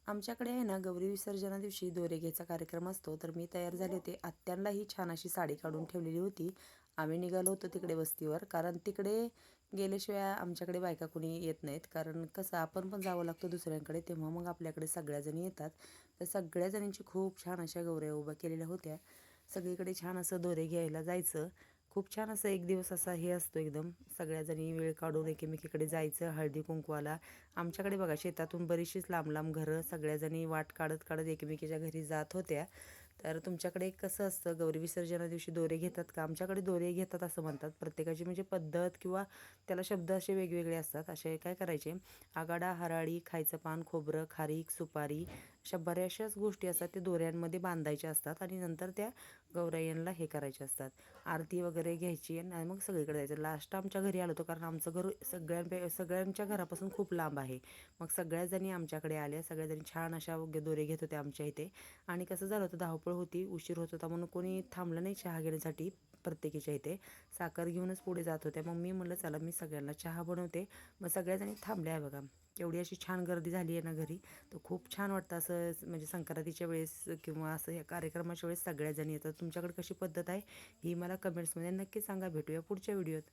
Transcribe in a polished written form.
आमच्याकडे आहे ना गौरी विसर्जना दिवशी दोरे घ्यायचा कार्यक्रम असतो. तर मी तयार झाले होते. आत्यांना ही छान अशी साडी काढून ठेवलेली होती. आम्ही निघालो होतो तिकडे वस्तीवर, कारण तिकडे गेल्याशिवाय आमच्याकडे बायका कुणी येत नाहीत. कारण कसं आपण पण जावं लागतं दुसऱ्यांकडे, तेव्हा मग आपल्याकडे सगळ्याजणी येतात. तर सगळ्या जणींची खूप छान अशा गौऱ्या उभ्या केलेल्या होत्या. सगळीकडे छान असं दोरे घ्यायला जायचं. खूप छान असं एक दिवस असा हे असतो एकदम, सगळ्याजणी वेळ काढून एकमेकीकडे जायचं हळदी कुंकवाला. आमच्याकडे बघा शेतातून बरीचशीच लांब लांब घरं, सगळ्याजणी वाट काढत काढत एकमेकीच्या घरी जात होत्या. तर तुमच्याकडे कसं असतं, गौरी विसर्जना दिवशी दोरे घेतात का? आमच्याकडे दोरे घेतात असं म्हणतात. प्रत्येकाची म्हणजे पद्धत किंवा त्याला शब्द असे वेगवेगळे असतात. असे काय करायचे, आगाडा, हराळी, खायचं पान, खोबरं, खारीक, सुपारी, अशा बऱ्याचशाच गोष्टी असतात ते दोऱ्यांमध्ये बांधायच्या असतात आणि नंतर त्या गौराईंना हे करायचे असतात. आरती वगैरे घ्यायची आणि मग सगळीकडे जायचं. लास्ट आमच्या घरी आलो होतो, कारण आमचं घर सगळ्यांच्या घरापासून खूप लांब आहे. मग सगळ्याजणी आमच्याकडे आल्या. सगळ्याजणी छान अशा दोरे घेत होत्या आमच्या इथे. आणि कसं झालं होतं, धावपळ होती, उशीर होत होता म्हणून कोणी थांबलं नाही चहा घेण्यासाठी. प्रत्येकीच्या इथे साखर घेऊनच पुढे जात होत्या. मग मी म्हटलं चला मी सगळ्यांना चहा बनवते. मग सगळ्याजणी थांबल्या आहे बघा. एवढी अशी छान गर्दी झाली आहे ना घरी. तर खूप छान वाटतं असं, म्हणजे संक्रांतीच्या वेळेस किंवा असं या कार्यक्रमाच्या वेळेस सगळ्याजणी येतात. तुमच्याकडे कशी पद्धत आहे ही मला कमेंट्समध्ये नक्की सांगा. भेटूया पुढच्या व्हिडिओत.